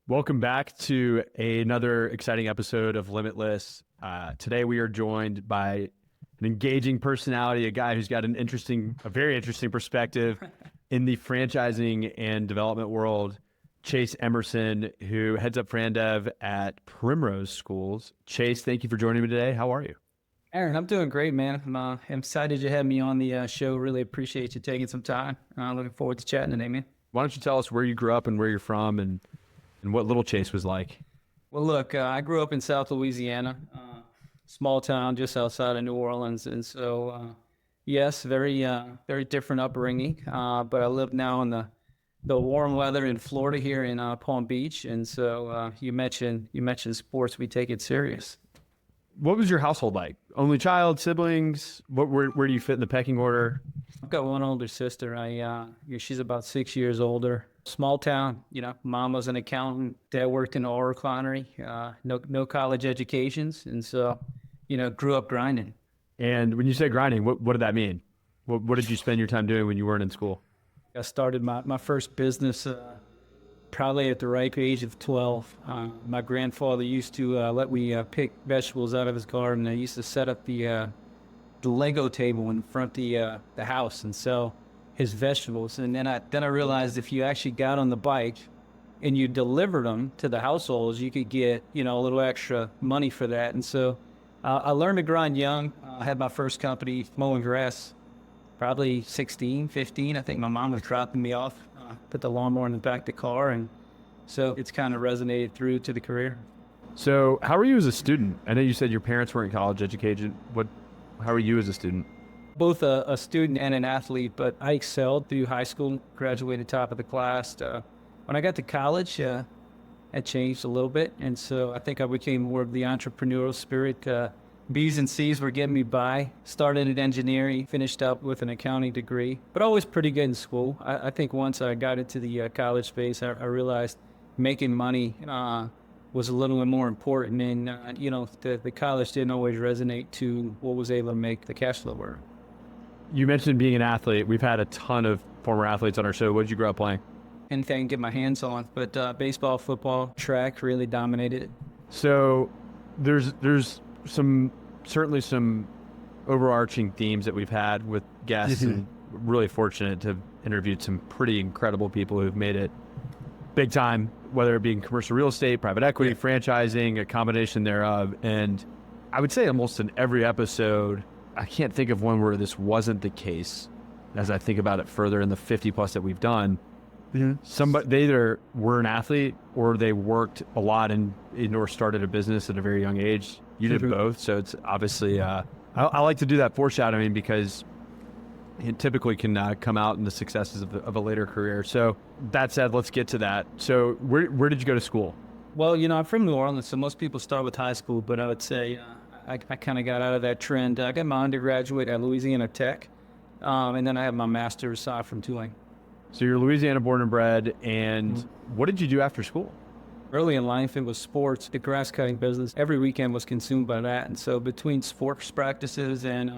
Welcome back to another exciting episode of Limitless. Today we are joined by an engaging personality, a guy who's got a very interesting perspective in the franchising and development world, Chase Emerson, who heads up FranDev at Primrose Schools. Chase, thank you for joining me today. How are you? Aaron, I'm doing great, man. I'm excited you had me on the show. Really appreciate you taking some time. Looking forward to chatting today, man. Why don't you tell us where you grew up and where you're from and what little Chase was like? Well, look, I grew up in South Louisiana, small town just outside of New Orleans, and so yes, very different upbringing. But I live now in the warm weather in Florida here in Palm Beach, and so you mentioned sports. We take it serious. What was your household like? Only child, siblings? Where do you fit in the pecking order? I've got one older sister. She's about 6 years older. Small town, mom was an accountant, dad worked in an oil refinery, no college educations. And so, grew up grinding. And when you say grinding, what did that mean? What did you spend your time doing when you weren't in school? I started my first business probably at the ripe age of 12. My grandfather used to let me pick vegetables out of his garden. I used to set up the Lego table in front of the house and sell his vegetables. And then I realized if you actually got on the bike and you delivered them to the households, you could get, a little extra money for that. And so I learned to grind young. I had my first company mowing grass, probably 16, 15. I think my mom was dropping me off, put the lawnmower in the back of the car. And so it's kind of resonated through to the career. So how were you as a student? I know you said your parents weren't college educated. How were you as a student? Both a student and an athlete, but I excelled through high school, graduated top of the class. When I got to college, it changed a little bit, and so I think I became more of the entrepreneurial spirit. B's and C's were getting me by. Started in engineering, finished up with an accounting degree, but always pretty good in school. I think once I got into the college space, I realized making money was a little bit more important, and the college didn't always resonate to what was able to make the cash flow work. You mentioned being an athlete. We've had a ton of former athletes on our show. What did you grow up playing? Anything I can get my hands on, but baseball, football, track really dominated it. So there's certainly some overarching themes that we've had with guests, and really fortunate to have interviewed some pretty incredible people who've made it big time, whether it be in commercial real estate, private equity, franchising, a combination thereof. And I would say almost in every episode, I can't think of one where this wasn't the case. As I think about it further in the 50 plus that we've done, they either were an athlete or they worked a lot or started a business at a very young age. You did both. So it's obviously, I like to do that foreshadowing because it typically can come out in the successes of a later career. So that said, let's get to that. So where did you go to school? Well, I'm from New Orleans, so most people start with high school, but I would say I kind of got out of that trend. I got my undergraduate at Louisiana Tech, and then I have my master's from Tulane. So you're Louisiana born and bred, and what did you do after school? Early in life, it was sports. The grass cutting business, every weekend was consumed by that. And so between sports practices and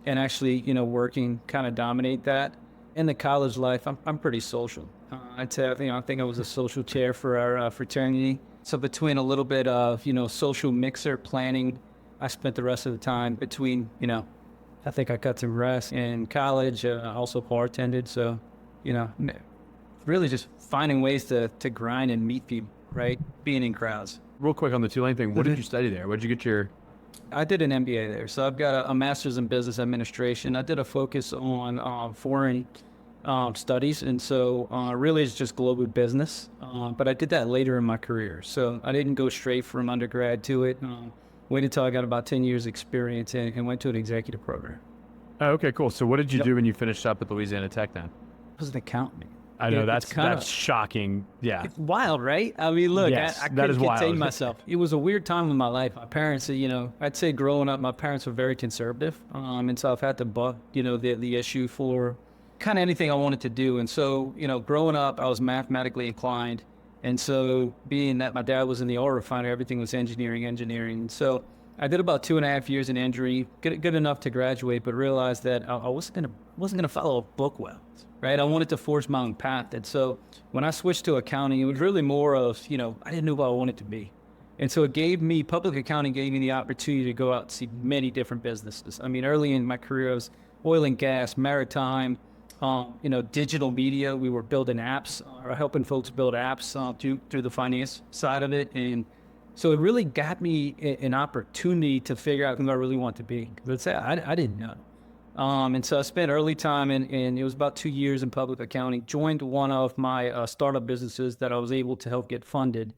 actually, working kind of dominate that. In the college life, I'm pretty social. I'd say, I think I was a social chair for our fraternity. So between a little bit of, social mixer planning, I spent the rest of the time between, I think I got some rest in college. I also bartended. So, really just finding ways to grind and meet people, right? Being in crowds. Real quick on the Tulane thing, what did you study there? What did you get your... I did an MBA there. So I've got a master's in business administration. I did a focus on foreign studies. And so really it's just global business. But I did that later in my career. So I didn't go straight from undergrad to it. Waited until I got about 10 years experience and went to an executive program. Oh, okay, cool. So what did you do when you finished up at Louisiana Tech then? I was an accountant. I know, that's shocking. Yeah. It's wild, right? I mean, look, yes, I couldn't contain myself. It was a weird time in my life. My parents, I'd say growing up, my parents were very conservative. And so I've had to buck, the issue for kind of anything I wanted to do. And so, growing up, I was mathematically inclined. And so being that my dad was in the oil refinery, everything was engineering. And so I did about 2.5 years in injury, good enough to graduate, but realized that I wasn't gonna follow a book well, right? I wanted to forge my own path, and so when I switched to accounting, it was really more of I didn't know what I wanted to be, and so public accounting gave me the opportunity to go out and see many different businesses. I mean, early in my career, I was oil and gas, maritime, digital media. We were building apps, or helping folks build apps through the finance side of it, and so it really got me an opportunity to figure out who I really want to be. Because I didn't know. And so I spent early time, and it was about 2 years in public accounting, joined one of my startup businesses that I was able to help get funded.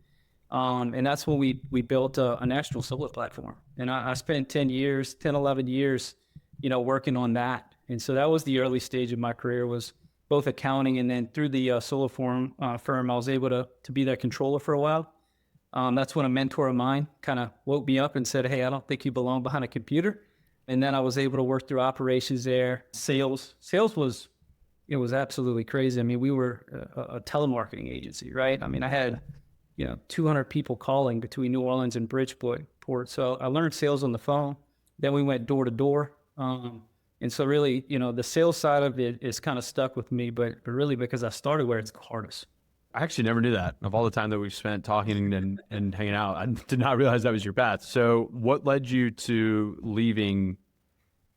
And that's when we built a national solar platform. And I spent 10, 11 years, working on that. And so that was the early stage of my career, was both accounting, and then through the solar firm, I was able to be their controller for a while. That's when a mentor of mine kind of woke me up and said, "Hey, I don't think you belong behind a computer." And then I was able to work through operations there. Sales was absolutely crazy. I mean, we were a telemarketing agency, right? I mean, I had, 200 people calling between New Orleans and Bridgeport. So I learned sales on the phone. Then we went door to door. And so really, the sales side of it is kind of stuck with me, but really because I started where it's the hardest. I actually never knew that. Of all the time that we've spent talking and hanging out, I did not realize that was your path. So what led you to leaving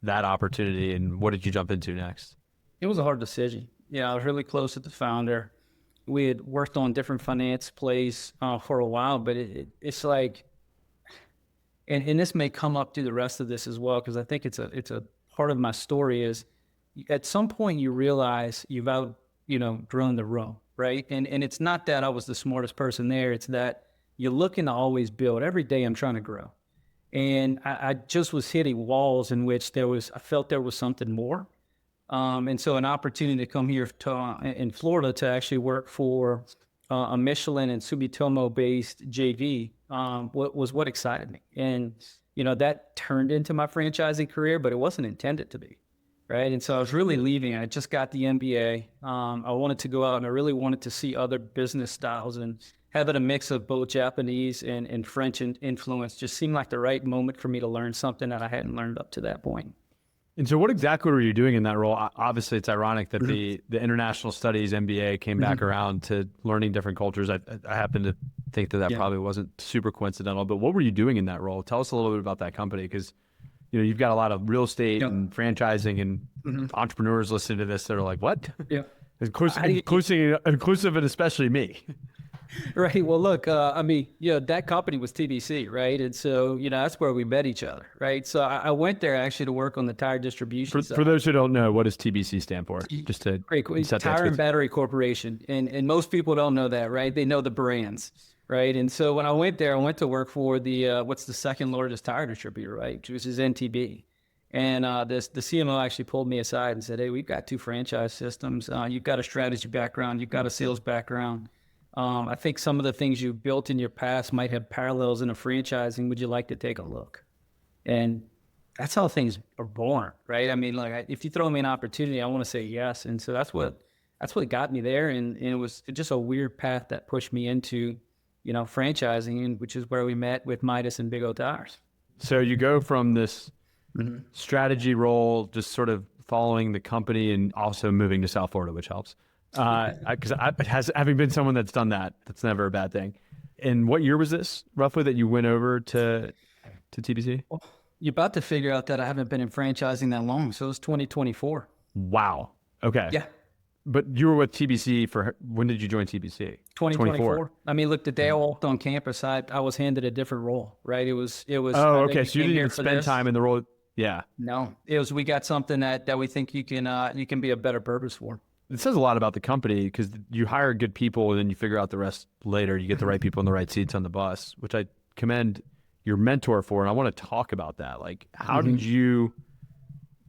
that opportunity, and what did you jump into next? It was a hard decision. Yeah, I was really close to the founder. We had worked on different finance plays for a while, but it's like, and this may come up through the rest of this as well, because I think it's a part of my story is, at some point you realize you've outgrown the room. Right. And it's not that I was the smartest person there. It's that you're looking to always build. Every day I'm trying to grow. And I just was hitting walls in which I felt there was something more. And so an opportunity to come here in Florida to actually work for a Michelin and Sumitomo based JV was what excited me. And, that turned into my franchising career, but it wasn't intended to be. Right. And so I was really leaving. I just got the MBA. I wanted to go out, and I really wanted to see other business styles, and having a mix of both Japanese and French influence just seemed like the right moment for me to learn something that I hadn't learned up to that point. And so what exactly were you doing in that role? Obviously, it's ironic that the International Studies MBA came back around to learning different cultures. I happen to think that probably wasn't super coincidental, but what were you doing in that role? Tell us a little bit about that company, because you've got a lot of real estate and franchising and entrepreneurs listening to this that are like, what? Yeah. Inclusive and especially me. Right. Well, look, that company was TBC, right? And so, that's where we met each other, right? So I went there actually to work on the tire distribution side. For those who don't know, what does TBC stand for? Just to set Tire and Battery Corporation. And most people don't know that, right? They know the brands, right? And so when I went there, I went to work for what's the second largest tire distributor, right? Which is NTB. And the CMO actually pulled me aside and said, "Hey, we've got 2 franchise systems. You've got a strategy background. You've got a sales background. I think some of the things you've built in your past might have parallels in a franchising. Would you like to take a look?" And that's how things are born, right? I mean, like, if you throw me an opportunity, I want to say yes. And so that's what got me there. And it was just a weird path that pushed me into, franchising, which is where we met with Midas and Big O Tires. So you go from this strategy role, just sort of following the company, and also moving to South Florida, which helps. Because having been someone that's done that's never a bad thing. And what year was this roughly that you went over to TBC? Well, you're about to figure out that I haven't been in franchising that long. So it was 2024. Wow. Okay. Yeah. But you were with TBC when did you join TBC? 2024. I mean, look, the day I walked on campus, I was handed a different role, right? It was. Oh, okay. So you didn't even spend time in the role. Yeah. No, we got something that we think you can be a better purpose for. It says a lot about the company, because you hire good people and then you figure out the rest later. You get the right people in the right seats on the bus, which I commend your mentor for. And I want to talk about that. Like, how did you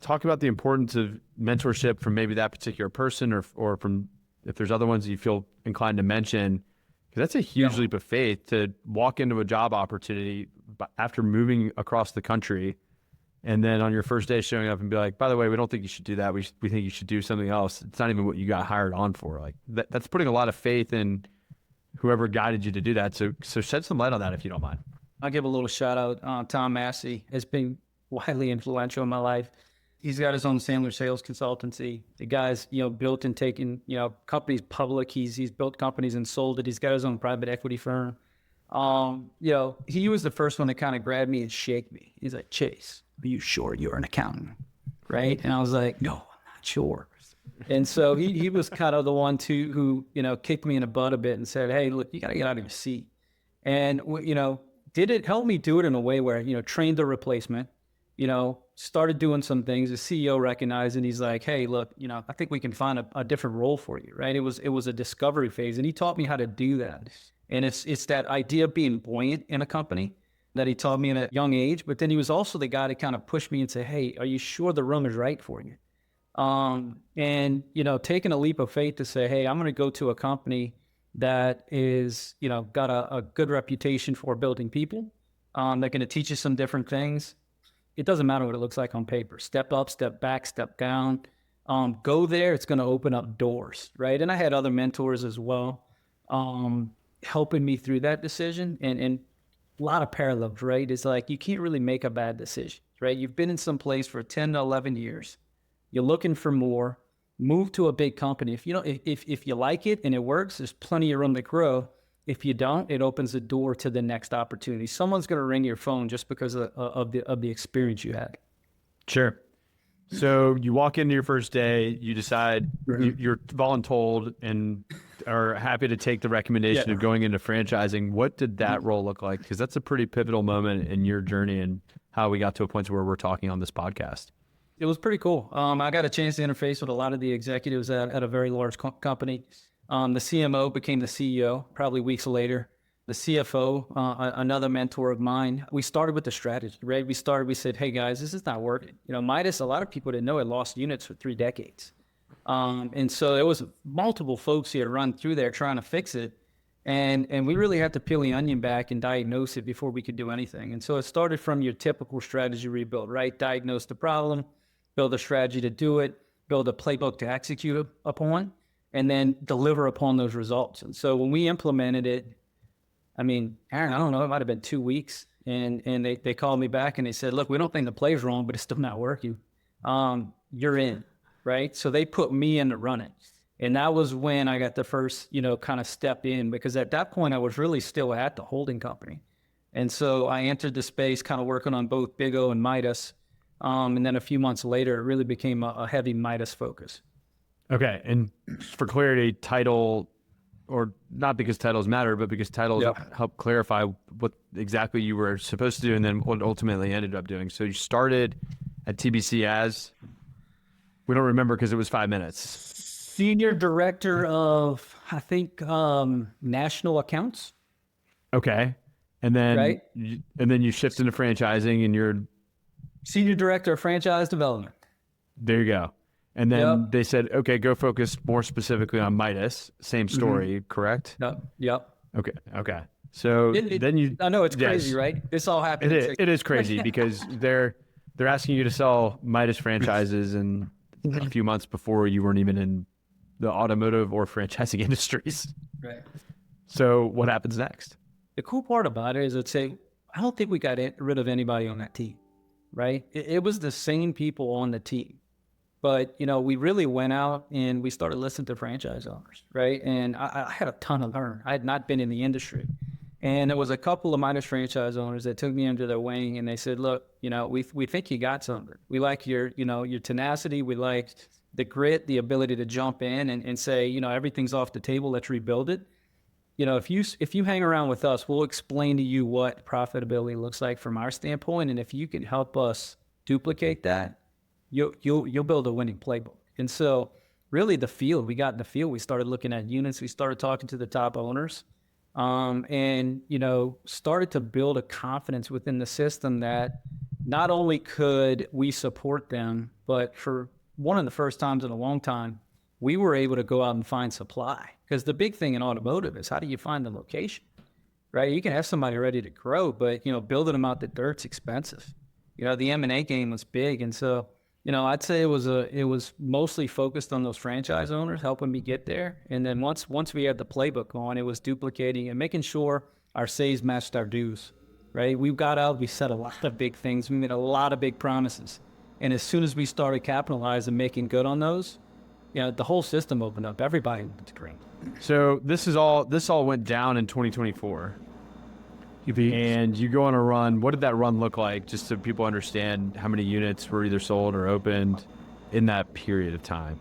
talk about the importance of mentorship from maybe that particular person, or from, if there's other ones that you feel inclined to mention? Because that's a huge leap of faith to walk into a job opportunity after moving across the country, and then on your first day showing up and be like, "By the way, we don't think you should do that. We think you should do something else. It's not even what you got hired on for." Like, that's putting a lot of faith in whoever guided you to do that. So shed some light on that, if you don't mind. I'll give a little shout out. Tom Massey has been widely influential in my life. He's got his own Sandler sales consultancy. The guy's, built and taken, companies public. He's built companies and sold it. He's got his own private equity firm. He was the first one to kind of grab me and shake me. He's like, Chase, are you sure you're an accountant? Right? And I was like, no, I'm not sure. And so he was kind of the one who kicked me in the butt a bit and said, hey, look, you got to get out of your seat. And, did it help me do it in a way where, trained the replacement, started doing some things. The CEO recognized, and he's like, hey, look, I think we can find a different role for you, right? It was a discovery phase, and he taught me how to do that. And it's that idea of being buoyant in a company that he taught me at a young age. But then he was also the guy to kind of push me and say, hey, are you sure the room is right for you? And taking a leap of faith to say, hey, I'm going to go to a company that is, got a good reputation for building people. They're going to teach you some different things. It doesn't matter what it looks like on paper. Step up, step back, step down. Go there. It's going to open up doors, right? And I had other mentors as well, helping me through that decision. And a lot of parallels, right? It's like you can't really make a bad decision, right? You've been in some place for 10 to 11 years. You're looking for more. Move to a big company. If you like it and it works, there's plenty of room to grow. If you don't, it opens the door to the next opportunity. Someone's going to ring your phone just because of the experience you had. Sure. So you walk into your first day, you decide you're voluntold and are happy to take the recommendation of going into franchising. What did that role look like? Because that's a pretty pivotal moment in your journey and how we got to a point where we're talking on this podcast. It was pretty cool. I got a chance to interface with a lot of the executives at a very large company. The CMO became the CEO probably weeks later. The CFO, another mentor of mine, we started with the strategy, right? We said, hey guys, this is not working. Midas, a lot of people didn't know it lost units for 3 decades. And so there was multiple folks here run through there trying to fix it. And we really had to peel the onion back and diagnose it before we could do anything. And so it started from your typical strategy rebuild, right? Diagnose the problem, build a strategy to do it, build a playbook to execute upon, and then deliver upon those results. And so when we implemented it, Aaron, I don't know, it might have been 2 weeks. And they called me back and they said, look, we don't think the play's wrong, but it's still not working. You're in, right? So they put me in to run it. And that was when I got the first, kind of step in, because at that point I was really still at the holding company. And so I entered the space kind of working on both Big O and Midas. And then a few months later, it really became a heavy Midas focus. Okay. And for clarity, title, or not because titles matter, but because titles help clarify what exactly you were supposed to do and then what ultimately ended up doing. So you started at TBC as, we don't remember because it was 5 minutes. Senior Director of, I think, National Accounts. Okay. And then, right? You shift into franchising and you're Senior Director of Franchise Development. There you go. And then they said, okay, go focus more specifically on Midas. Same story, correct? Yep. Okay. So then you... I know it's crazy, right? This all happened. It is crazy because they're asking you to sell Midas franchises and a few months before you weren't even in the automotive or franchising industries. Right. So what happens next? The cool part about it is I don't think we got rid of anybody on that team, right? It was the same people on the team. But, we really went out and we started listening to franchise owners, right? And I had a ton to learn. I had not been in the industry. And there was a couple of Midas franchise owners that took me under their wing and they said, look, we think you got something. We like your tenacity. We like the grit, the ability to jump in and say, everything's off the table. Let's rebuild it. If you hang around with us, we'll explain to you what profitability looks like from our standpoint. And if you can help us duplicate that, you'll build a winning playbook. And so really we got in the field, we started looking at units, we started talking to the top owners, and started to build a confidence within the system that not only could we support them, but for one of the first times in a long time, we were able to go out and find supply. Because the big thing in automotive is how do you find the location, right? You can have somebody ready to grow, but building them out the dirt's expensive. The M&A game was big, and so I'd say it was mostly focused on those franchise owners helping me get there. And then once we had the playbook on, it was duplicating and making sure our saves matched our dues. right? We got out, we said a lot of big things, we made a lot of big promises. And as soon as we started capitalizing and making good on those, the whole system opened up. Everybody went to green. So this all went down in 2024. And you go on a run. What did that run look like? Just so people understand how many units were either sold or opened in that period of time.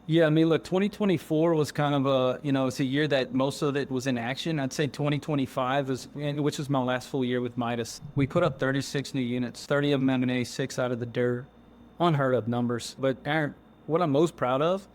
Yeah, I mean, look, 2024 was kind of it's a year that most of it was in action. I'd say 2025 which was my last full year with Midas. We put up 36 new units, 30 of them M&A, 6 out of the dirt. Unheard of numbers. But Aaron, what I'm most proud of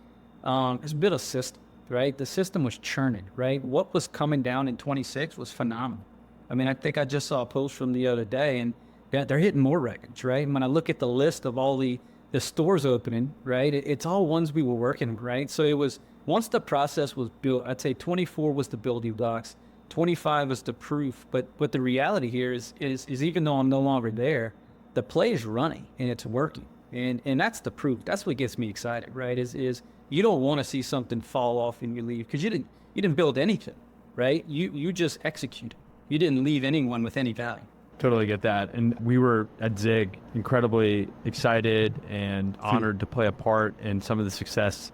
is a bit of system, right? The system was churning, right? What was coming down in 26 was phenomenal. I mean, I think I just saw a post from the other day, and they're hitting more records, right? And when I look at the list of all the stores opening, right, it's all ones we were working, right? So it was, once the process was built, I'd say 24 was the building blocks, 25 was the proof. But the reality here is even though I'm no longer there, the play is running and it's working. And that's the proof. That's what gets me excited, right? Is you don't want to see something fall off and you leave, because you didn't build anything, right? You just executed. You didn't leave anyone with any value. Totally get that. And we were at Zig incredibly excited and honored to play a part in some of the success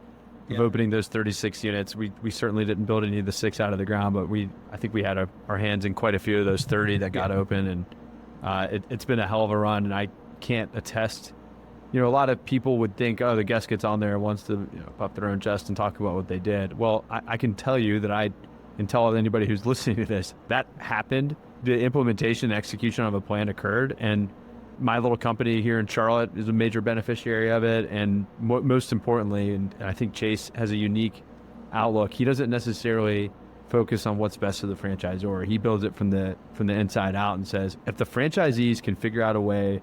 of opening those 36 units. We certainly didn't build any of the 6 out of the ground, but I think we had our hands in quite a few of those 30 that got open. And it's been a hell of a run. And I can't attest. A lot of people would think, oh, the guest gets on there and wants to puff their own chest and talk about what they did. Well, I can tell you that and tell anybody who's listening to this, that happened. The implementation and execution of a plan occurred, and my little company here in Charlotte is a major beneficiary of it. And most importantly, and I think Chase has a unique outlook, he doesn't necessarily focus on what's best for the franchisor. He builds it from the inside out and says, if the franchisees can figure out a way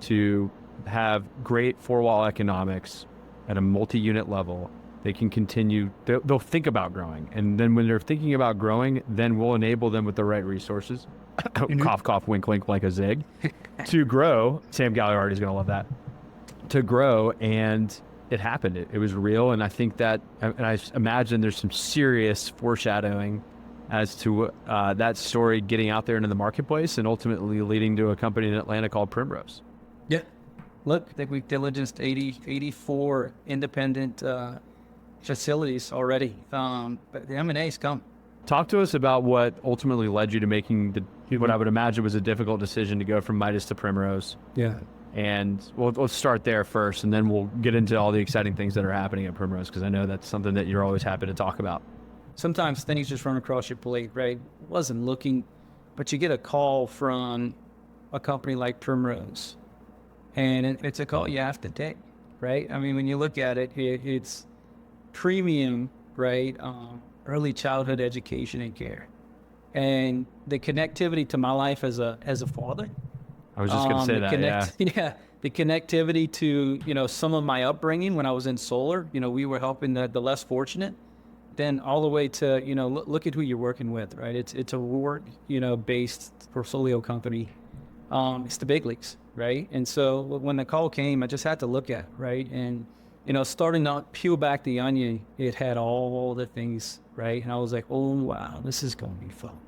to have great four-wall economics at a multi-unit level, they can continue, they'll think about growing. And then when they're thinking about growing, then we'll enable them with the right resources, cough, cough, wink, wink, like a Zig, to grow. Sam Galliardi is going to love that. To grow, and it happened. It was real, and I think that, and I imagine there's some serious foreshadowing as to that story getting out there into the marketplace and ultimately leading to a company in Atlanta called Primrose. Yeah. Look, I think we've diligenced 84 independent facilities already, but the M&A's come. Talk to us about what ultimately led you to making what I would imagine was a difficult decision to go from Midas to Primrose. Yeah. And let's start there first, and then we'll get into all the exciting things that are happening at Primrose, because I know that's something that you're always happy to talk about. Sometimes things just run across your plate, right? Wasn't looking, but you get a call from a company like Primrose, and it's a call you have to take, right? I mean, when you look at it, it's premium, right? Early childhood education and care, and the connectivity to my life as a father. I was just going to say that. Yeah, the connectivity to some of my upbringing when I was in solar. We were helping the less fortunate. Then all the way to look at who you're working with, right? It's a reward based portfolio company. It's the big leagues, right? And so when the call came, I just had to look at it, right? And starting to peel back the onion, it had all the things, right? And I was like, oh wow, this is going to be fun,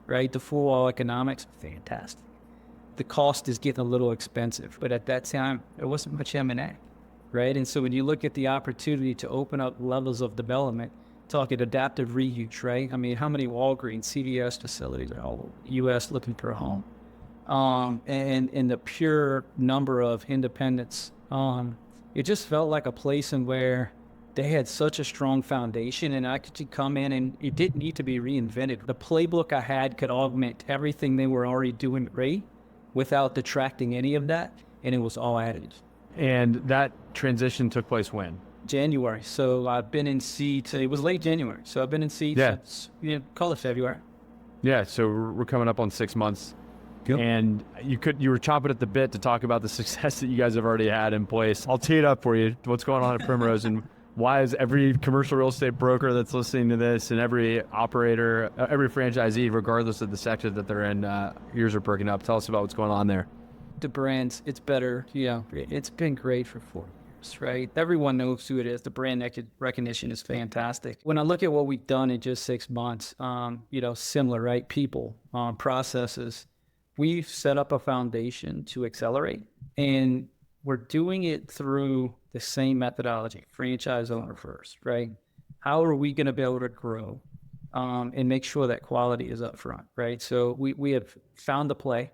right? The full wall economics, fantastic. The cost is getting a little expensive, but at that time, there wasn't much M&A, right? And so when you look at the opportunity to open up levels of development, talking adaptive reuse, right? I mean, how many Walgreens, CVS facilities are all over the U.S. looking for a home? And the pure number of independents, it just felt like a place in where they had such a strong foundation, and I could come in and it didn't need to be reinvented. The playbook I had could augment everything they were already doing great without detracting any of that, and it was all additive. And that transition took place when? January. So I've been in seat. It was late January. So I've been in seat since, call it February. Yeah. So we're coming up on 6 months. Yep. And you were chomping at the bit to talk about the success that you guys have already had in place. I'll tee it up for you. What's going on at Primrose, and why is every commercial real estate broker that's listening to this, and every operator, every franchisee, regardless of the sector that they're in, ears are perking up. Tell us about what's going on there. The brands, it's better. Yeah, it's been great for 4 years, right? Everyone knows who it is. The brand recognition is fantastic. When I look at what we've done in just 6 months, similar, right? People, processes, we've set up a foundation to accelerate, and we're doing it through the same methodology, franchise owner first, right? How are we going to be able to grow and make sure that quality is up front, right? So we have found a play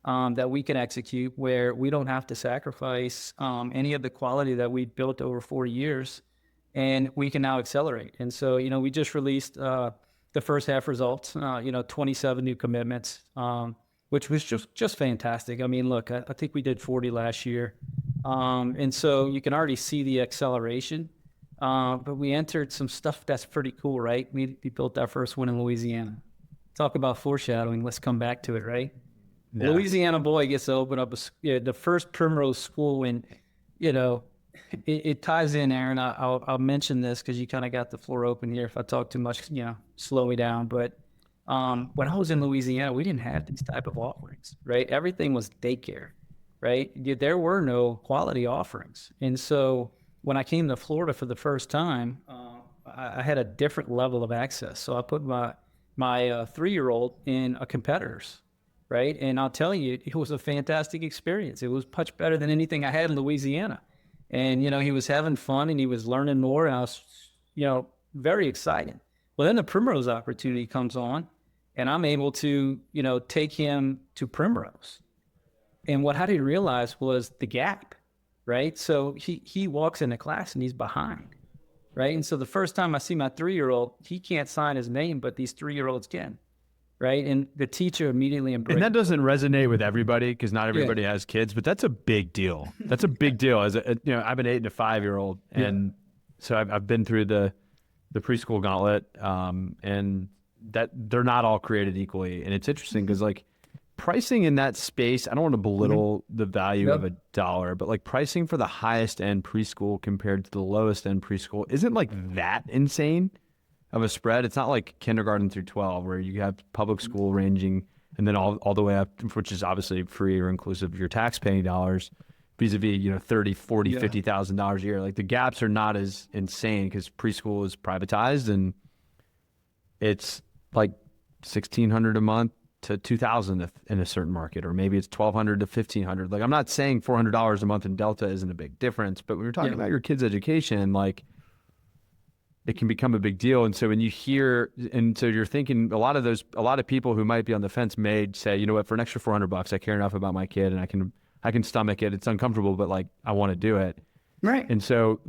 that we can execute where we don't have to sacrifice any of the quality that we built over 4 years, and we can now accelerate. And so, we just released the first half results, 27 new commitments, which was just fantastic. I mean, look, I think we did 40 last year. And so you can already see the acceleration. But we entered some stuff that's pretty cool, right? We built our first one in Louisiana. Talk about foreshadowing. Let's come back to it, right? Yeah. Louisiana boy gets to open up the first Primrose school, and it ties in, Aaron. I'll mention this because you kind of got the floor open here. If I talk too much, slow me down. But when I was in Louisiana, we didn't have these type of offerings, right? Everything was daycare, right? There were no quality offerings, and so when I came to Florida for the first time, I had a different level of access. So I put my 3-year-old in a competitor's, right? And I'll tell you, it was a fantastic experience. It was much better than anything I had in Louisiana. And, he was having fun and he was learning more. And I was, very excited. Well, then the Primrose opportunity comes on, and I'm able to, take him to Primrose. And what I didn't realize was the gap, right? So he walks into class and he's behind, right? And so the first time I see my 3-year-old, he can't sign his name, but these 3-year-olds can, right? And the teacher immediately embraced. And that doesn't resonate with everybody because not everybody has kids, but that's a big deal. That's a big deal. As I'm an 8 and a 5-year-old, and so I've been through the preschool gauntlet, and that they're not all created equally. And it's interesting because pricing in that space, I don't want to belittle the value of $1, but pricing for the highest end preschool compared to the lowest end preschool isn't that insane of a spread. It's not like kindergarten through 12 where you have public school ranging and then all the way up, which is obviously free or inclusive of your tax paying dollars, vis-a-vis, $30, $40, $50,000 a year. The gaps are not as insane because preschool is privatized and it's $1,600 a month to $2,000 in a certain market, or maybe it's $1,200 to $1,500. I'm not saying $400 a month in Delta isn't a big difference, but when you're talking about your kid's education, it can become a big deal. And so when you hear, and so you're thinking a lot of people who might be on the fence may say, you know what, for an extra $400, I care enough about my kid and I can stomach it. It's uncomfortable, but I want to do it. Right. And so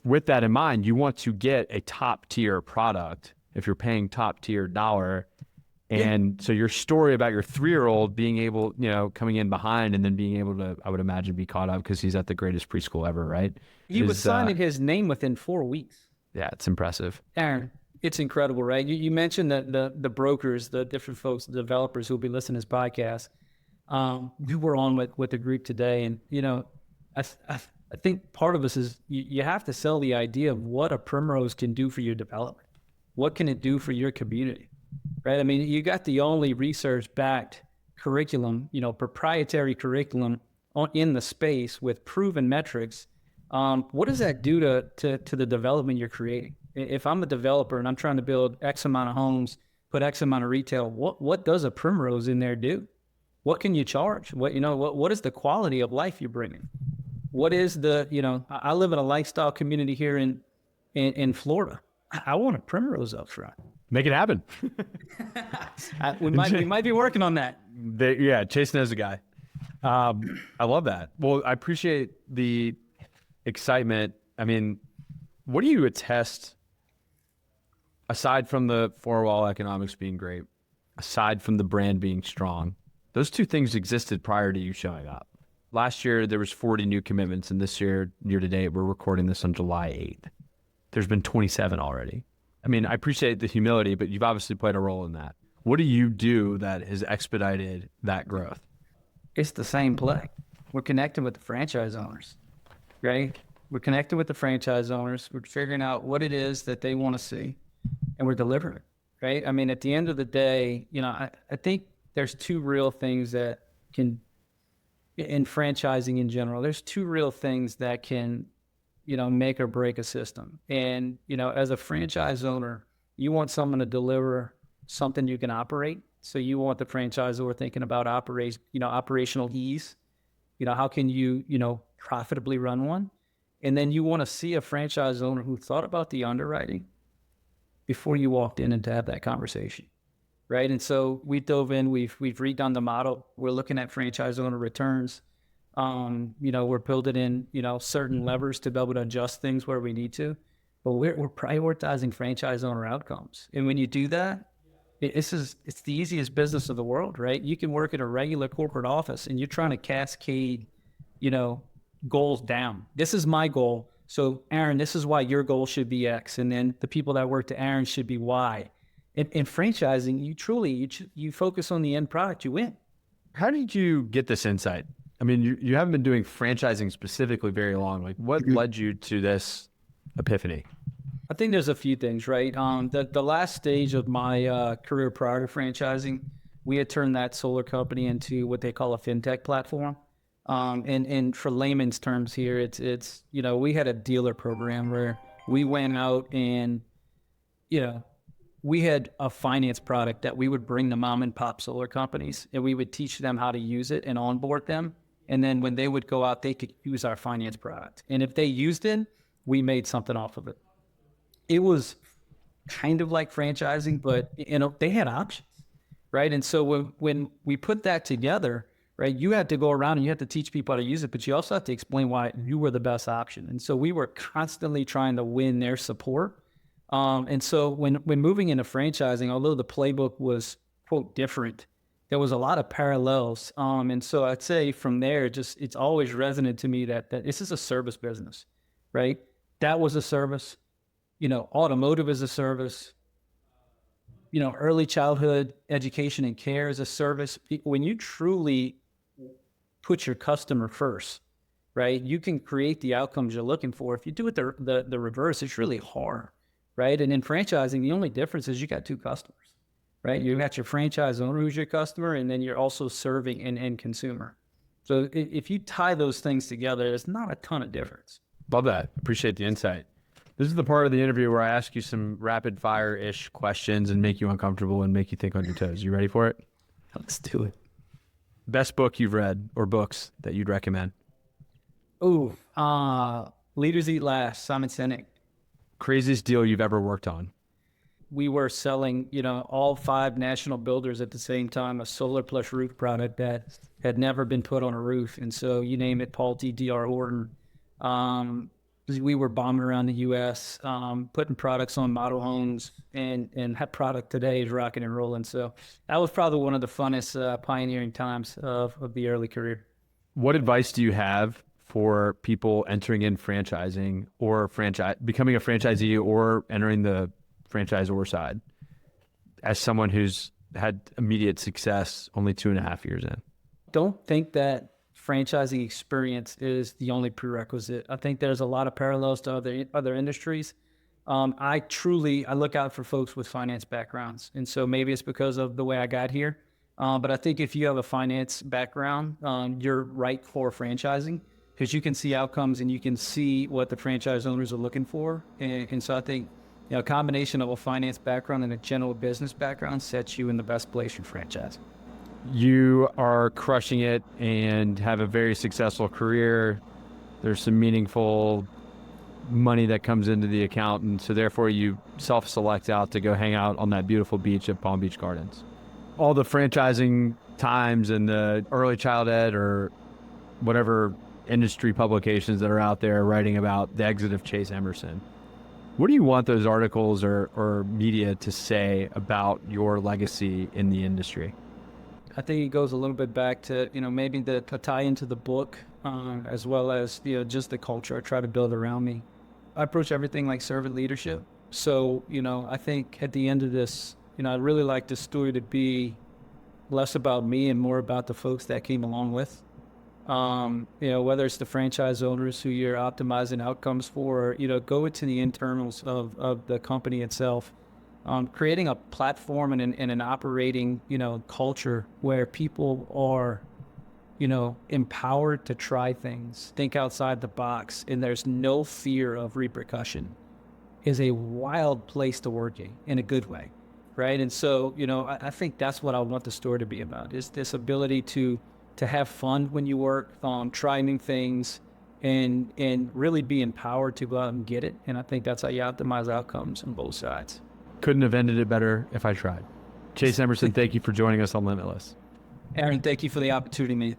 with that in mind, you want to get a top tier product if you're paying top tier dollar. And so your story about your 3-year-old being able, coming in behind and then being able to, I would imagine, be caught up because he's at the greatest preschool ever, right? He was signing his name within 4 weeks. Yeah, it's impressive. Aaron, it's incredible, right? You mentioned that the brokers, the different folks, the developers who will be listening to this podcast, we were on with the group today. And, I think part of us is you have to sell the idea of what a Primrose can do for your development. What can it do for your community? Right? I mean, you got the only research-backed curriculum, proprietary curriculum in the space with proven metrics. What does that do to the development you're creating? If I'm a developer and I'm trying to build X amount of homes, put X amount of retail, what does a Primrose in there do? What can you charge? What is the quality of life you're bringing? What is I live in a lifestyle community here in Florida. I want a Primrose up front. Make it happen. We might be working on that. Chase knows a guy. I love that. Well, I appreciate the excitement. I mean, what do you attest, aside from the four-wall economics being great, aside from the brand being strong? Those two things existed prior to you showing up. Last year, there was 40 new commitments, and this year to date, we're recording this on July 8th. There's been 27 already. I mean, I appreciate the humility, but you've obviously played a role in that. What do you do that has expedited that growth? It's the same play. We're connecting with the franchise owners, right? We're connecting with the franchise owners. We're figuring out what it is that they want to see, and we're delivering, right? I mean, at the end of the day, I think there's two real things that can, in franchising in general, there's two real things that can make or break a system. And, as a franchise owner, you want someone to deliver something you can operate, So you want the franchisor thinking about operational ease. How can you, profitably run one? And then you want to see a franchise owner who thought about the underwriting before you walked in and to have that conversation. Right. And so we dove in, we've redone the model. We're looking at franchise owner returns. We're building in, certain levers to be able to adjust things where we need to, but we're prioritizing franchise owner outcomes. And when you do that, it's the easiest business of the world, right? You can work at a regular corporate office and you're trying to cascade, goals down. This is my goal. So Aaron, this is why your goal should be X. And then the people that work to Aaron should be Y. In franchising, you focus on the end product, you win. How did you get this insight? I mean, you haven't been doing franchising specifically very long. Like, what led you to this epiphany? I think there's a few things, right? The last stage of my career prior to franchising, we had turned that solar company into what they call a fintech platform. And for layman's terms here, it's we had a dealer program where we went out and, we had a finance product that we would bring to mom and pop solar companies, and we would teach them how to use it and onboard them. And then when they would go out, they could use our finance product. And if they used it, we made something off of it. It was kind of like franchising, but they had options, right? And so when we put that together, right, you had to go around and you had to teach people how to use it, but you also have to explain why you were the best option. And so we were constantly trying to win their support. And so when moving into franchising, although the playbook was, quote, different, there was a lot of parallels. And so I'd say from there, it's always resonant to me that this is a service business, right? That was a service. Automotive is a service. Early childhood education and care is a service. When you truly put your customer first, right, you can create the outcomes you're looking for. If you do it the reverse, it's really hard, right? And in franchising, the only difference is you got two customers, right? You got your franchise owner who's your customer, and then you're also serving an end consumer. So if you tie those things together, there's not a ton of difference. Love that. Appreciate the insight. This is the part of the interview where I ask you some rapid fire-ish questions and make you uncomfortable and make you think on your toes. You ready for it? Let's do it. Best book you've read or books that you'd recommend? Leaders Eat Last, Simon Sinek. Craziest deal you've ever worked on? We were selling, all 5 national builders at the same time, a solar plus roof product that had never been put on a roof. And so you name it, Pulte, D.R. Horton. We were bombing around the U.S., putting products on model homes, and that product today is rocking and rolling. So that was probably one of the funnest pioneering times of the early career. What advice do you have for people entering in franchising or becoming a franchisee or entering the franchisor side as someone who's had immediate success only 2.5 years in? Don't think that franchising experience is the only prerequisite. I think there's a lot of parallels to other industries. I look out for folks with finance backgrounds. And so maybe it's because of the way I got here. But I think if you have a finance background, you're right for franchising because you can see outcomes and you can see what the franchise owners are looking for. And so I think, a combination of a finance background and a general business background sets you in the best place for franchising. You are crushing it and have a very successful career. There's some meaningful money that comes into the account, and so therefore you self-select out to go hang out on that beautiful beach at Palm Beach Gardens. All the franchising times and the early child ed or whatever industry publications that are out there writing about the exit of Chase Emerson. What do you want those articles or media to say about your legacy in the industry? I think it goes a little bit back to, maybe the tie into the book, as well as, just the culture I try to build around me. I approach everything like servant leadership. So, I think at the end of this, I'd really like this story to be less about me and more about the folks that came along with. Whether it's the franchise owners who you're optimizing outcomes for, or, go into the internals of the company itself. Creating a platform and an operating, culture where people are, empowered to try things, think outside the box, and there's no fear of repercussion is a wild place to work in a good way, right? And so, I think that's what I want the store to be about, is this ability to have fun when you work, try new things, and really be empowered to go out and get it. And I think that's how you optimize outcomes on both sides. Couldn't have ended it better if I tried. Chase Emerson, thank you for joining us on Limitless. Aaron, thank you for the opportunity.